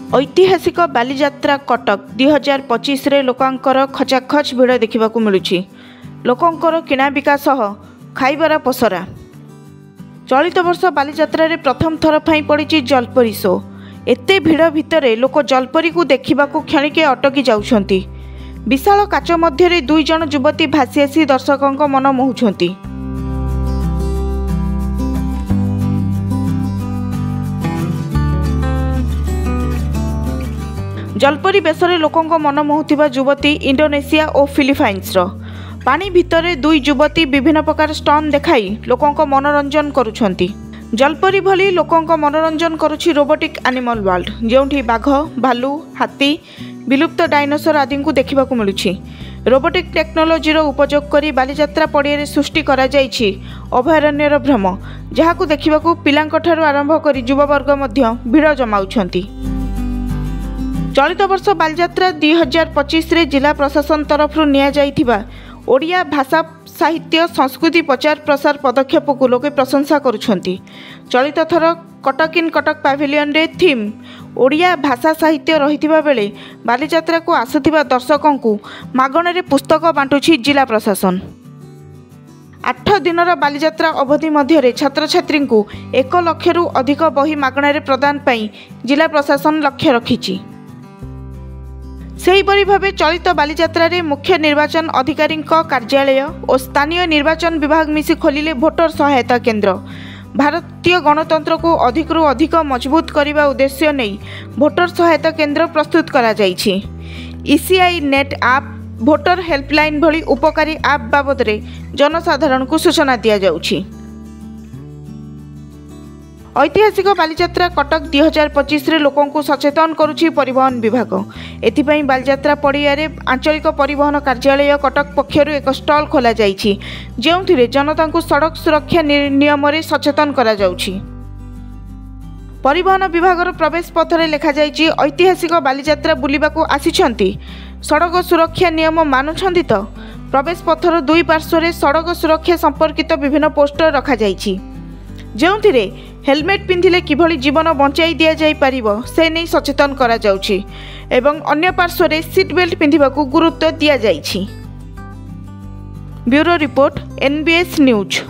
ऐतिहासिक बालीजात्रा कटक 2025 रे लोकांकर खचाखच भिड़ देखा मिलूँ। लोकंकर किणाबिका सह खाइबार पसरा। चलित वर्ष बालीजात्रा रे प्रथम थर पाई पड़ी जलपरी शो। एते भिड़ भितर लोक जलपरी को देखा क्षणिके अटकी जाउछंती। विशाल काच मध्य 2 जण युवती भासी आसी दर्शकों मन मोहुछंती। जलपरी बेसरे लोकों मन मोहुथिबा युवती इंडोनेशिया और फिलिपाइन्स पानी भितर 2 युवती विभिन्न प्रकार स्टन देखाई लोकों मनोरंजन करुछंती। जलपरी भली लोकों मनोरंजन करुछि रोबोटिक एनिमल वर्ल्ड, जोंठी बाघ, भालू, हाथी, विलुप्त डायनोसर आदि को देखा मिलूँ। रोबोटिक टेक्नोलोजी उपयोग करी बालीजात्रा पड़िया सृष्टि करा जाइछि अभयारण्यर भ्रम, जहां देखा पिलांठारू आरंभ कर युववर्ग भिड़ जमाउछंती। चलित वर्ष बालीजात्रा 2025 रे जिला प्रशासन तरफ निया ओडिया भाषा साहित्य संस्कृति प्रचार प्रसार पदक्षेप को लोके प्रशंसा करुछंती। चलित थर कटक इन कटक पैविलियन रे थीम ओडिया भाषा साहित्य रहिथिबा बेले बालीजात्रा को आसुथिबा दर्शकों को मागणे पुस्तक बांटुछि जिला प्रशासन। 8 दिनर बालीजात्रा अवधि मध्य छात्र छात्री को 1 लाख अधिक बही मागणे प्रदान पाई जिला प्रशासन लक्ष्य रखिछि। सेहीपरि भावे चलित बालीजात्रा रे मुख्य निर्वाचन अधिकारी कार्यालय और स्थानीय निर्वाचन विभाग मिसी खोलिले भोटर सहायता केन्द्र। भारतीय गणतंत्र को अधिकरू अधिक मजबूत करने उद्देश्य नहीं भोटर सहायता केन्द्र प्रस्तुत करा जाइछि। ईसीआई नेट आप, भोटर हेल्पलाइन भली उपकारी आप बाबद रे जनसाधारण को सूचना दिया जाउछि। ऐतिहासिक बालीजात्रा कटक 2025 रे लोकों को सचेतन करुछि परिवहन विभाग। एथिपाई बालीजात्रा पड़िया रे आंचलिक परिवहन कार्यालय कटक पक्षरु एक स्टल खोला जाइछि, जेउथिरे जनता को सड़क सुरक्षा नियम रे सचेतन करा जाउछि। परिवहन विभाग प्रवेश पथरे लेखा जाइछि ऐतिहासिक बालीजात्रा बुलिबाकू आसिछंती, सड़क सुरक्षा नियम मानुछंती तो। प्रवेश पथर 2 पार्श्व सड़क सुरक्षा संपर्कित विभिन्न पोस्टर रखा जाइछि, जेउथिरे हेलमेट पिंधिले किभली जीवन बंचाई दिया जाई परिबो से नहीं सचेतन करा जाउछि एवं अन्य पार्श्व रे सीट बेल्ट पिंधिबाकू गुरुत्व दिया जाइछि। Bureau report, NBS news.